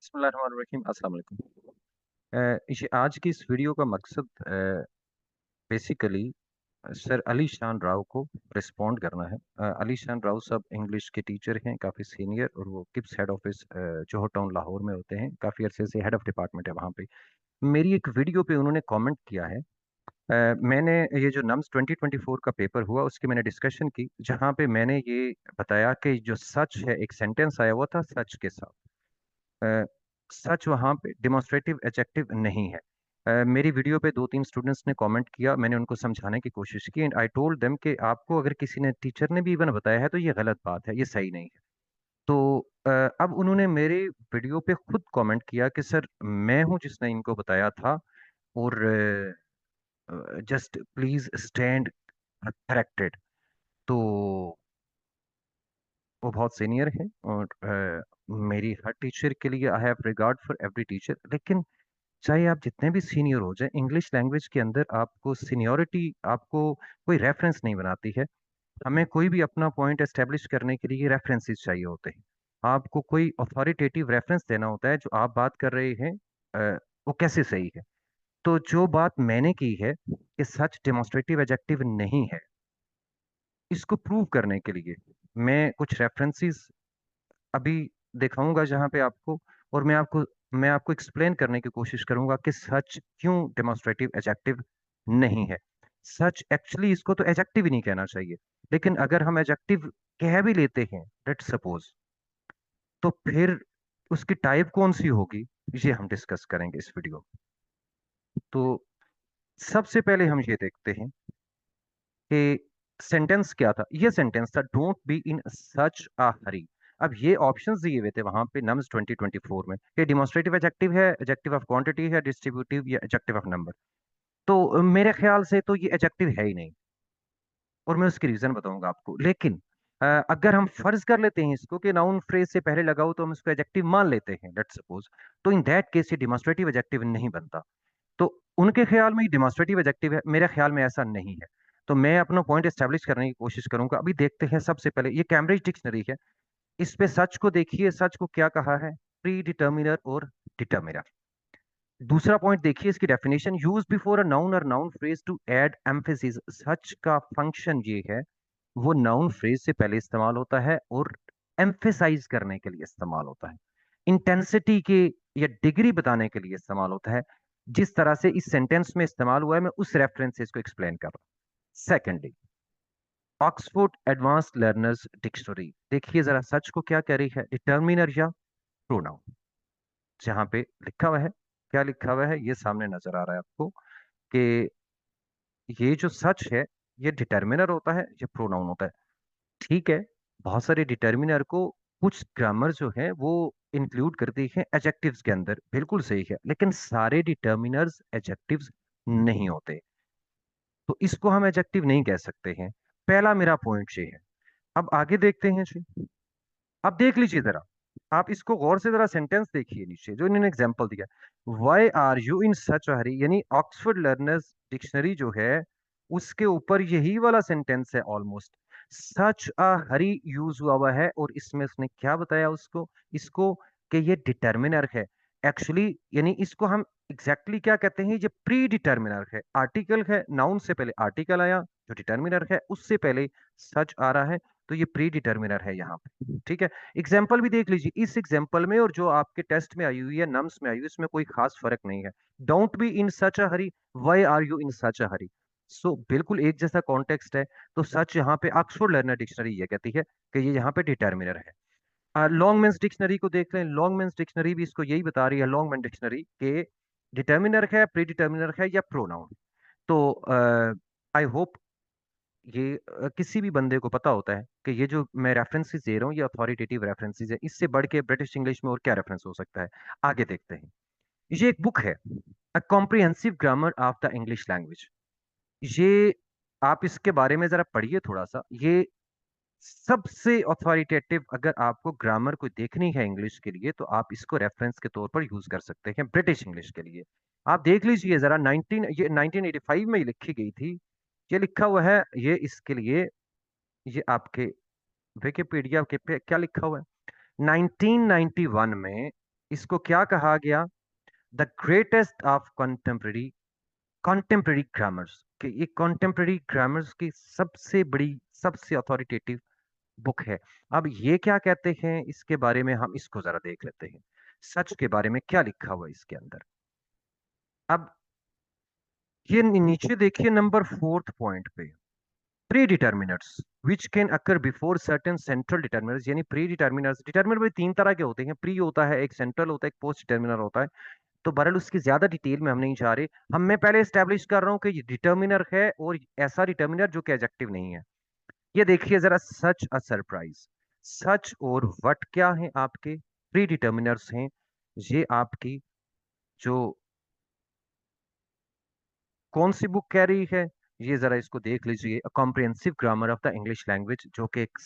बिस्मिल्लाहिर्रहमानिर्रहीम, अस्सलाम वालेकुम। ये आज की इस वीडियो का मकसद बेसिकली सर अली शान राव को रिस्पॉन्ड करना है। अली शान राव साहब इंग्लिश के टीचर हैं, काफ़ी सीनियर, और वो किप्स हेड ऑफिस जौहर टाउन लाहौर में होते हैं। काफ़ी अरसे से हेड ऑफ डिपार्टमेंट है वहाँ पे। मेरी एक वीडियो पे उन्होंने कमेंट किया है। मैंने ये जो नम्स 2024 का पेपर हुआ उसकी मैंने डिस्कशन की, जहाँ पे मैंने ये बताया कि जो सच है, एक सेंटेंस आया हुआ था सच के साथ। अ, सच वहाँ पे डिमॉन्स्ट्रेटिव एडजेक्टिव नहीं है। मेरी वीडियो पे दो तीन स्टूडेंट्स ने कमेंट किया, मैंने उनको समझाने की कोशिश की, एंड आई टोल्ड देम कि आपको अगर किसी ने, टीचर ने भी इवन बताया है, तो ये गलत बात है, ये सही नहीं है। तो अब उन्होंने मेरे वीडियो पे खुद कमेंट किया कि सर मैं हूँ जिसने इनको बताया था, और जस्ट प्लीज स्टैंड करेक्टेड। तो वो बहुत सीनियर है, और मेरी हर टीचर के लिए I have regard for every teacher. लेकिन चाहे आप जितने भी सीनियर हो जाए, इंग्लिश लैंग्वेज के अंदर आपको सीनियरिटी, आपको कोई रेफरेंस नहीं बनाती है। हमें कोई भी अपना पॉइंट एस्टेब्लिश करने के लिए रेफरेंसेस चाहिए होते हैं। आपको कोई अथॉरिटेटिव रेफरेंस देना होता है, जो आप बात कर रहे हैं वो कैसे सही है। तो जो बात मैंने की है कि सच डेमोन्स्ट्रेटिव एडजेक्टिव नहीं है, इसको प्रूव करने के लिए मैं कुछ रेफरेंसेस अभी दिखाऊंगा जहां पे आपको, और मैं आपको एक्सप्लेन करने की कोशिश करूंगा कि सच क्यों डेमोन्स्ट्रेटिव एडजेक्टिव नहीं है। सच एक्चुअली इसको तो एडजेक्टिव ही नहीं कहना चाहिए, लेकिन अगर हम एडजेक्टिव कह भी लेते हैं, लेट सपोज, तो फिर उसकी टाइप कौन सी होगी, ये हम डिस्कस करेंगे इस वीडियो में। तो सबसे पहले हम ये देखते हैं कि सेंटेंस क्या था। ये सेंटेंस था, don't be in such a हरी। अब ये ऑप्शंस दिए हुए थे वहां पे नम्स 2024 में, ये डिमॉन्स्ट्रेटिव एडजेक्टिव है, एडजेक्टिव ऑफ क्वांटिटी है, डिस्ट्रीब्यूटिव या एडजेक्टिव ऑफ नंबर। तो मेरे ख्याल से तो ये एडजेक्टिव है ही नहीं, और मैं उसकी रीजन बताऊंगा आपको। लेकिन अगर हम फर्ज कर लेते हैं इसको कि नाउन फ्रेज से पहले लगाओ, तो हम इसको एडजेक्टिव मान लेते हैं, लेट्स सपोज, तो इन दैट केस ये डिमॉन्स्ट्रेटिव एडजेक्टिव नहीं बनता। तो उनके ख्याल में ये डिमॉन्स्ट्रेटिव एडजेक्टिव है, मेरे ख्याल में ऐसा नहीं है। तो मैं अपना पॉइंट एस्टेब्लिश करने की कोशिश करूंगा। अभी देखते हैं, सबसे पहले ये कैम्ब्रिज डिक्शनरी है, इस पे सच को देखिए, सच को क्या कहा है, प्री डिटर्मिनर और डिटर्मिनर। दूसरा पॉइंट देखिए, इसकी definition, use before a noun और noun phrase to add emphasis. Such का फंक्शन ये है, वो नाउन फ्रेज से पहले इस्तेमाल होता है और एम्फेसाइज करने के लिए इस्तेमाल होता है, इंटेंसिटी के या डिग्री बताने के लिए इस्तेमाल होता है। जिस तरह से इस सेंटेंस में इस्तेमाल हुआ है, मैं उस रेफरेंस से इसको एक्सप्लेन कर रहा हूँ। Secondly, Oxford advance learners dictionary, देखिए जरा सच को क्या कह रही है, डिटर्मिनर या प्रोनाउन। जहां पे लिखा हुआ है, क्या लिखा हुआ है, ये सामने नजर आ रहा है आपको, कि ये जो सच है, ये डिटर्मिनर होता है, ये प्रोनाउन होता है। ठीक है, बहुत सारे डिटर्मिनर को कुछ ग्रामर जो है वो इंक्लूड करती है एडजेक्टिव्स के अंदर, बिल्कुल सही है, लेकिन सारे डिटर्मिनर्स एडजेक्टिव्स नहीं होते, तो इसको हम एडजेक्टिव नहीं कह सकते हैं। पहला मेरा पॉइंट ये है। अब आगे देखते हैं जी। अब देख लीजिए जरा, आप इसको गौर से जरा सेंटेंस देखिए नीचे जो इन्होंने एग्जांपल दिया, वाई आर यू इन सच हरी, यानी ऑक्सफोर्ड लर्नर्स डिक्शनरी जो है, उसके ऊपर यही वाला सेंटेंस है almost. Such a Hari use हुआ हुआ है, और इसमें उसने क्या बताया उसको, इसको, कि ये डिटर्मिनर है एक्चुअली, यानी इसको हम एग्जैक्टली क्या कहते हैं, ये प्री डिटर्मिनर है। आर्टिकल है, नाउन से पहले आर्टिकल आया, जो डिटर्मिनर है उससे पहले सच आ रहा है, तो ये प्री डिटर्मिनर है यहाँ पे। ठीक है, एग्जाम्पल भी देख लीजिए, इस एग्जाम्पल में और जो आपके टेस्ट में आई हुई है, नम्स में आई हुई है, इसमें कोई खास फर्क नहीं है। Don't be in such a hurry, why are you in such a hurry. So बिल्कुल एक जैसा कॉन्टेक्स्ट है। तो सच यहाँ पे ऑक्सफोर्ड लर्नर डिक्शनरी ये कहती है कि ये यहाँ पे डिटर्मिनर है। लॉन्गमैन्स डिक्शनरी को देख लें, लॉन्गमैन्स डिक्शनरी भी इसको यही बता रही है, लॉन्गमैन डिक्शनरी, के डिटर्मिनर है, प्री डिटर्मिनर है या प्रोनाउन। तो आई होप ये किसी भी बंदे को पता होता है कि ये जो मैं रेफरेंसेस दे रहा हूँ, ये अथॉरिटेटिव रेफरेंसेस है, इससे बढ़ के ब्रिटिश इंग्लिश में और क्या रेफरेंस हो सकता है। आगे देखते हैं। ये एक बुक है, a comprehensive grammar of the English language. ये आप इसके बारे में जरा पढ़िए थोड़ा सा। ये सबसे अथॉरिटेटिव, अगर आपको ग्रामर कोई देखनी है इंग्लिश के लिए, तो आप इसको रेफरेंस के तौर पर यूज कर सकते हैं ब्रिटिश इंग्लिश के लिए। आप देख लीजिए जरा, 1985 में ही लिखी गई थी। ये लिखा हुआ है, ये इसके लिए, ये आपके विकिपीडिया के पे क्या लिखा हुआ है, 1991 में इसको क्या कहा गया? The greatest of contemporary grammars, कि ये कंटेम्प्रेरी ग्रामर्स की सबसे बड़ी, सबसे अथॉरिटेटिव बुक है। अब ये क्या कहते हैं इसके बारे में, हम इसको जरा देख लेते हैं, सच के बारे में क्या लिखा हुआ है इसके अंदर। अब ये नीचे देखिए नंबर 4th पॉइंट पे, pre determiners which can occur before certain central determiners, यानी प्री डिटर्मिनर्स, डिटर्मिनर भी तीन तरह के होते हैं, प्री होता है, एक सेंट्रल होता है, एक पोस्ट डिटर्मिनर होता है। तो बहरहाल उसकी ज्यादा डिटेल में हम नहीं जा रहे, हम मैं पहले स्टैब्लिश कर रहा हूं कि ये डिटर्मिनर है और ऐसा डिटर्मिनर जो कि एडजेक्टिव नहीं है। ये देखिए जरा, सच अ सरप्राइज, सच और व्हाट क्या है आपके प्री डिटर्मिनर्स हैं। ये आपकी जो कौन सी बुक कह रही है, ये जरा इसको देख लीजिए, a comprehensive grammar of the English language, जो कि एक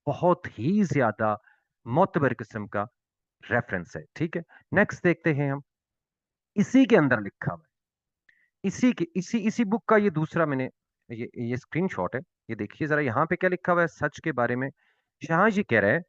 बहुत ही ज्यादा मोतबर किस्म का रेफरेंस है। ठीक है, नेक्स्ट देखते हैं हम, इसी के अंदर लिखा हुआ है, इसी के इसी बुक का ये दूसरा मैंने, ये स्क्रीनशॉट है, ये देखिए जरा, यहाँ पे क्या लिखा हुआ है सच के बारे में। यहाँ ये कह रहा है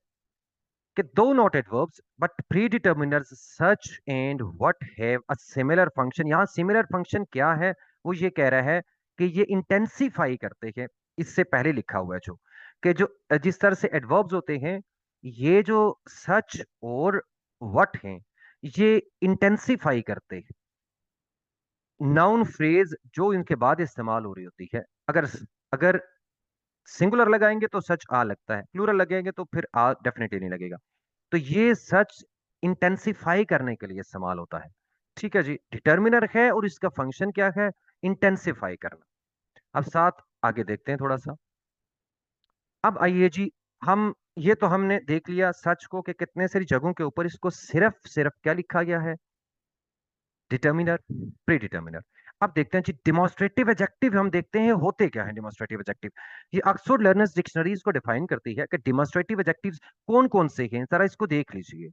कि दो not adverbs but predeterminers such and what have a similar function. यहाँ सिमिलर फंक्शन क्या है, वो ये कह रहा है कि ये इंटेंसिफाई करते हैं, इससे पहले लिखा हुआ है जो, कि जो जिस तरह से एडवर्ब्स होते हैं, ये जो सच और व्हाट हैं, ये इंटेंसिफाई करते हैं नाउन फ्रेज जो इनके बाद इस्तेमाल हो रही होती है। अगर अगर सिंगुलर लगाएंगे तो सच आ लगता है, प्लूरल लगेंगे तो फिर आ डेफिनेटली नहीं लगेगा। तो ये सच इंटेंसिफाई करने के लिए इस्तेमाल होता है। ठीक है जी, डिटर्मिनर है और इसका फंक्शन क्या है? इंटेंसिफाई करना। अब साथ आगे देखते हैं थोड़ा सा। अब आइए जी, हम ये तो हमने देख लिया सच को कि कितने सारी जगहों के ऊपर इसको सिर्फ सिर्फ क्या लिखा गया है, डिटर्मिनर, प्री डिटर्मिनर। अब देखते हैं जी डिमॉन्स्ट्रेटिव एडजेक्टिव, हम देखते हैं होते क्या है डिमॉन्स्ट्रेटिव एडजेक्टिव। ये ऑक्सफोर्ड लर्नर्स डिक्शनरीज को डिफाइन करती है कि डिमॉन्स्ट्रेटिव एडजेक्टिव्स कौन कौन से हैं, जरा इसको देख लीजिए।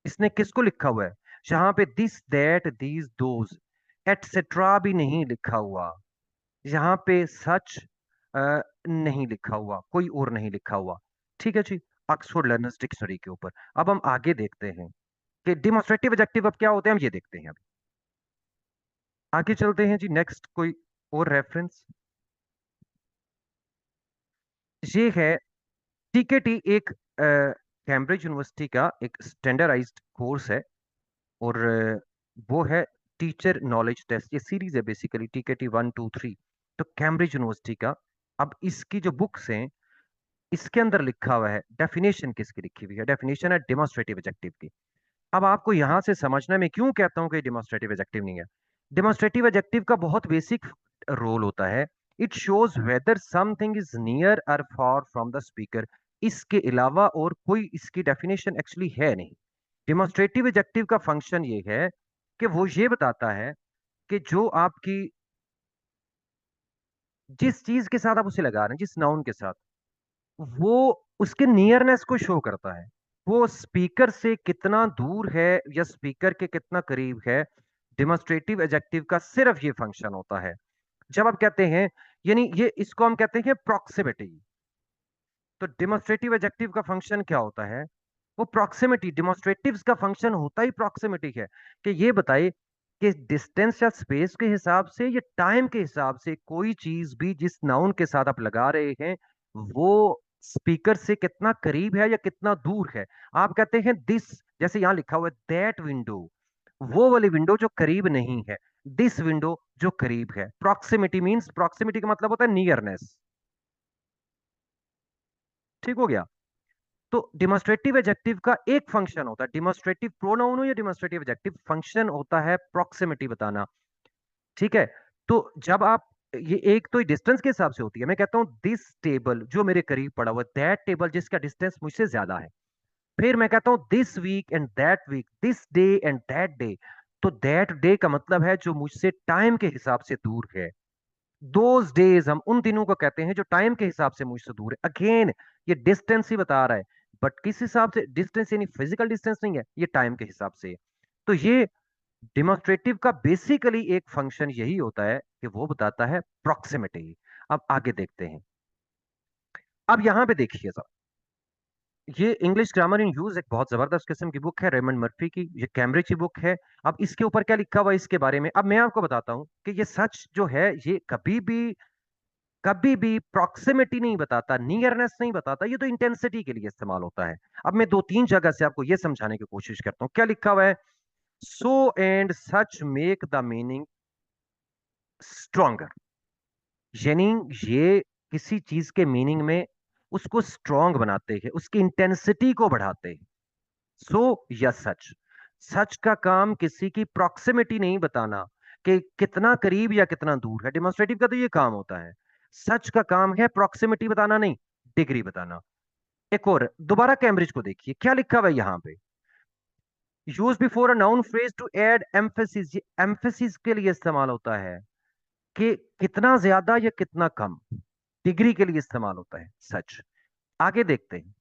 इसने किसको लिखा हुआ है? यहाँ पे this that these those etcetera भी नहीं लिखा हुआ, यहाँ पे सच नहीं लिखा हुआ, कोई और नहीं लिखा हुआ। ठीक है जी, ऑक्सफोर्ड लर्नर्स डिक्शनरी के ऊपर। अब हम आगे देखते हैं कि डिमॉन्स्ट्रेटिव एडजेक्टिव अब क्या होते हैं, हम ये देखते हैं। आगे चलते हैं जी, नेक्स्ट कोई और रेफरेंस, ये है टीकेटी, एक कैम्ब्रिज यूनिवर्सिटी का एक स्टैंडर्डाइज्ड कोर्स है, और वो है टीचर नॉलेज टेस्ट, ये सीरीज है बेसिकली, टीकेटी 1 2 3। तो कैम्ब्रिज यूनिवर्सिटी का, अब इसकी जो बुक्स हैं, इसके अंदर लिखा हुआ है डेफिनेशन, किसकी लिखी हुई है? डेफिनेशन है डेमोन्स्ट्रेटिव एडजेक्टिव की। अब आपको यहां से समझना, मैं क्यों कहता हूं कि डिमॉन्स्ट्रेटिव एडजेक्टिव नहीं है। डिमॉन्स्ट्रेटिव एडजेक्टिव का बहुत बेसिक रोल होता है, it shows whether something is near और फार फ्रॉम द स्पीकर। इसके अलावा और कोई इसकी डेफिनेशन एक्चुअली है नहीं। डिमॉन्स्ट्रेटिव एडजेक्टिव का फंक्शन ये है कि वो ये बताता है कि जो आपकी, जिस चीज के साथ आप उसे लगा रहे हैं, जिस नाउन के साथ, वो उसके नियरनेस को शो करता है, वो स्पीकर से कितना दूर है या स्पीकर के कितना करीब है। डिमॉन्स्ट्रेटिव एडजेक्टिव का सिर्फ ये फंक्शन होता है। जब आप कहते हैं, यानी ये इसको हम कहते हैं प्रॉक्सिमिटी। तो डिमॉन्स्ट्रेटिव एडजेक्टिव का फंक्शन क्या होता है? वो प्रॉक्सिमिटी, डिमॉन्स्ट्रेटिव्स का फंक्शन होता ही प्रॉक्सिमिटी है, कि ये बताए कि डिस्टेंस या स्पेस के हिसाब से या टाइम के हिसाब से कोई चीज भी जिस नाउन के साथ आप लगा रहे हैं, वो स्पीकर से कितना करीब है या कितना दूर है। आप कहते हैं दिस, जैसे यहां लिखा हुआ है दैट विंडो, वो वाली विंडो जो करीब नहीं है, दिस विंडो जो करीब है। प्रॉक्सिमिटी मींस, प्रॉक्सिमिटी का मतलब होता है नियरनेस। ठीक हो गया? तो डिमॉन्स्ट्रेटिव एडजेक्टिव का एक फंक्शन होता है, डिमॉन्स्ट्रेटिव प्रोनाउन हो या डिमॉन्स्ट्रेटिव एडजेक्टिव, फंक्शन होता है प्रॉक्सिमिटी बताना। ठीक है? तो जब आप, ये एक तो डिस्टेंस के हिसाब से होती है, मैं कहता हूं दिस टेबल जो मेरे करीब पड़ा हुआ, दैट टेबल जिसका डिस्टेंस मुझसे ज्यादा है। फिर मैं कहता हूं this week and that week, this day and that day. तो दैट डे का मतलब है जो मुझसे टाइम के हिसाब से दूर है। दोज डेज, हम उन दिनों को कहते हैं जो टाइम के हिसाब से मुझसे दूर है। अगेन ये डिस्टेंस ही बता रहा है, बट किस हिसाब से डिस्टेंस, यानी फिजिकल डिस्टेंस नहीं है, ये टाइम के हिसाब से है। तो ये डिमॉन्स्ट्रेटिव का बेसिकली एक फंक्शन यही होता है कि वो बताता है प्रॉक्सिमिटी। अब आगे देखते हैं। अब यहां पे देखिए सर, ये इंग्लिश ग्रामर इन यूज एक बहुत जबरदस्त किस्म की बुक है, रेमंड मर्फी की, ये कैम्ब्रिज की बुक है। अब इसके ऊपर क्या लिखा हुआ है इसके बारे में, अब मैं आपको बताता हूँ कि ये सच जो है ये कभी भी प्रॉक्सिमिटी नहीं बताता, नियरनेस नहीं बताता, ये तो इंटेंसिटी के लिए इस्तेमाल होता है। अब मैं दो तीन जगह से आपको ये समझाने की कोशिश करता हूँ। क्या लिखा हुआ है? So and such make the meaning stronger, यानी ये किसी चीज के मीनिंग में उसको स्ट्रॉन्ग बनाते हैं, उसकी इंटेंसिटी को बढ़ाते हैं। सो या सच, सच का काम किसी की प्रॉक्सिमिटी नहीं बताना कि कितना करीब या कितना दूर है, डेमोन्स्ट्रेटिव का तो ये काम होता है। सच का काम है प्रॉक्सिमिटी बताना नहीं, डिग्री बताना। एक और दोबारा कैम्ब्रिज को देखिए, क्या लिखा हुआ है यहां पे? Use before a noun phrase to add emphasis, ये एम्फेसिस के लिए इस्तेमाल होता है कि कितना ज्यादा या कितना कम, डिग्री के लिए इस्तेमाल होता है सच। आगे देखते हैं,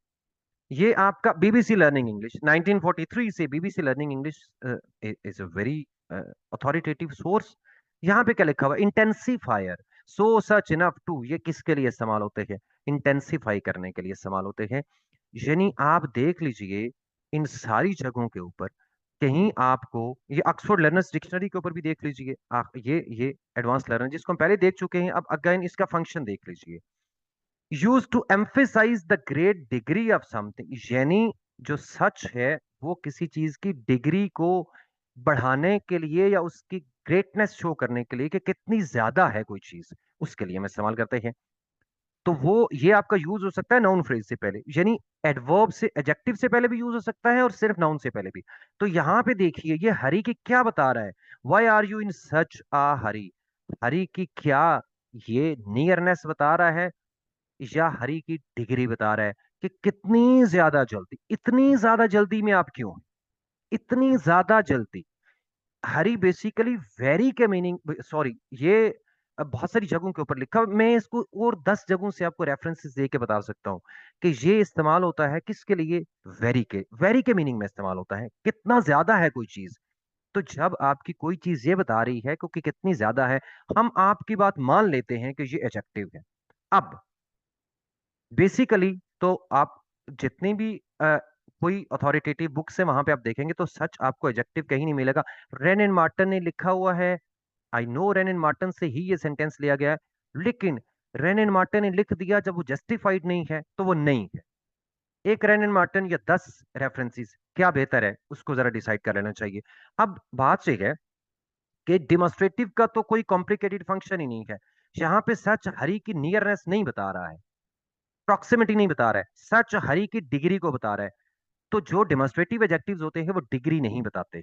ये आपका बीबीसी लर्निंग इंग्लिश 1943 से, BBC learning English is a very authoritative source. यहाँ पे क्या लिखा हुआ? Intensifier, so such enough to, ये किसके लिए इस्तेमाल होते हैं? इंटेंसिफाई करने के लिए इस्तेमाल होते हैं। यानी आप देख लीजिए इन सारी जगहों के ऊपर, कहीं आपको, ये ऑक्सफोर्ड लर्नर्स डिक्शनरी के ऊपर भी देख लीजिए, ये एडवांस लर्नर जिसको हम पहले देख चुके हैं, अब अगेन इसका फंक्शन देख लीजिए। Use to emphasize the great degree of something, यानी जो सच है वो किसी चीज की डिग्री को बढ़ाने के लिए या उसकी ग्रेटनेस शो करने के लिए कि कितनी ज्यादा है कोई चीज, उसके लिए हम इस्तेमाल करते हैं। तो वो ये आपका यूज हो सकता है नाउन फ्रेज से पहले, यानी एडवर्ब से, एडजेक्टिव से पहले भी यूज हो सकता है और सिर्फ नाउन से पहले भी। तो यहां पे देखिए ये हरी की क्या बता रहा है? वाई आर यू इन सच आ हरी, हरी की क्या, ये नियरनेस बता रहा है या हरी की डिग्री बता रहा है कि कितनी ज्यादा जल्दी, इतनी ज्यादा जल्दी में आप क्यों हैं? इतनी ज्यादा जल्दी। हरी बेसिकली वेरी के मीनिंग, सॉरी, ये बहुत सारी जगहों के ऊपर लिखा, मैं इसको और 10 जगहों से आपको रेफरेंसेस दे के बता सकता हूँ कि ये इस्तेमाल होता है किसके लिए? वेरी के मीनिंग में इस्तेमाल होता है, कितना ज्यादा है कोई चीज। तो जब आपकी कोई चीज ये बता रही है क्योंकि कितनी ज्यादा है, हम आपकी बात मान लेते हैं कि ये एडजेक्टिव है। अब बेसिकली तो आप जितनी भी कोई अथॉरिटेटिव बुक से वहां पे आप देखेंगे तो सच आपको एडजेक्टिव कहीं नहीं मिलेगा। रेन एंड मार्टन ने लिखा हुआ है, I know rain and Marton से ही ये सेंटेंस लिया गया है, लेकिन रेन एंड मार्टन ने लिख दिया, जब वो जस्टिफाइड नहीं है तो वो नहीं है। एक रेन एंड मार्टन या 10 रेफरेंसेस, क्या बेहतर है उसको जरा डिसाइड कर लेना चाहिए। अब बात यह है कि डिमोन्स्ट्रेटिव का तो कोई कॉम्प्लिकेटेड फंक्शन ही नहीं है। यहाँ पे सच हरी की नियरनेस नहीं बता रहा है, प्रॉक्सिमिटी नहीं बता रहा है, सच हरी की डिग्री को बता रहा है। तो जो डेमोन्स्ट्रेटिव एडजेक्टिव्स होते हैं वो डिग्री नहीं बताते।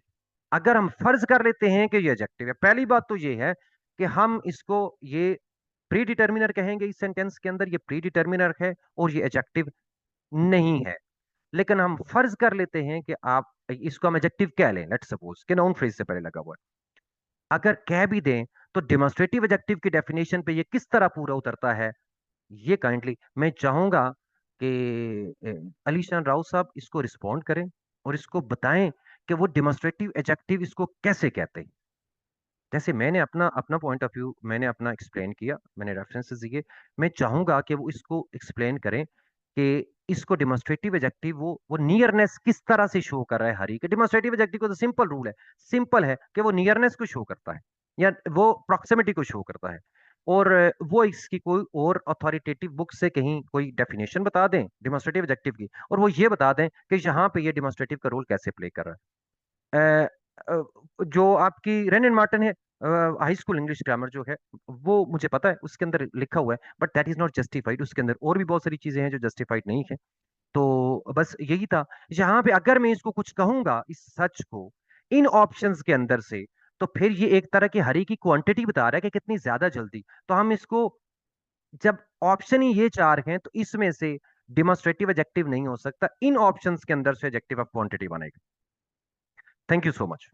अगर हम फर्ज कर लेते हैं कि ये एडजेक्टिव है, पहली बात तो ये है कि हम इसको ये प्री डिटर्मिनर कहेंगे, इस सेंटेंस के अंदर ये प्री डिटर्मिनर है और ये एडजेक्टिव नहीं है। लेकिन हम फर्ज कर लेते हैं कि आप इसको हम एडजेक्टिव कह लें, लेट्स सपोज कि नाउन फ्रेज से पहले लगा हुआ है। अगर कह भी दें तो डेमोन्स्ट्रेटिव एडजेक्टिव की डेफिनेशन पे ये किस तरह पूरा उतरता है, ये काइंडली मैं चाहूंगा कि अलीशान राव साहब इसको रिस्पॉन्ड करें और इसको बताएं कि वो डिमोन्स्ट्रेटिव एडजेक्टिव इसको कैसे कहते हैं। जैसे मैंने अपना अपना पॉइंट ऑफ व्यू मैंने अपना एक्सप्लेन किया, मैंने रेफरेंसेस दिए, मैं चाहूंगा कि वो इसको एक्सप्लेन करें कि इसको डिमोन्स्ट्रेटिव एडजेक्टिव वो नियरनेस किस तरह से शो कर रहा है। हरी के डिमोन्स्ट्रेटिव एडजेक्टिव को तो सिंपल रूल है, सिंपल है कि वो नियरनेस को शो करता है या वो प्रॉक्सिमिटी को शो करता है। और वो इसकी कोई और अथॉरिटेटिव बुक से कहीं कोई डेफिनेशन बता दें डिमोन्स्ट्रेटिव एडजेक्टिव की, और वो ये बता दें कि यहाँ पे ये डिमोन्स्ट्रेटिव का रोल कैसे प्ले कर रहा है। जो आपकी रेन एंड मार्टन है, हाई स्कूल इंग्लिश ग्रामर जो है, वो मुझे पता है उसके अंदर लिखा हुआ है, but that is not justified, उसके अंदर और भी बहुत सारी चीजें हैं जो जस्टिफाइड नहीं है। तो बस यही था। यहाँ पे अगर मैं इसको कुछ कहूंगा इस सच को इन ऑप्शंस के अंदर से, तो फिर ये एक तरह की हरी की क्वांटिटी बता रहा है कि कितनी ज्यादा जल्दी। तो हम इसको, जब ऑप्शन ही ये चार हैं तो इसमें से डिमोन्स्ट्रेटिव एडजेक्टिव नहीं हो सकता, इन ऑप्शंस के अंदर से एडजेक्टिव ऑफ क्वांटिटी बनेगा। Thank you so much.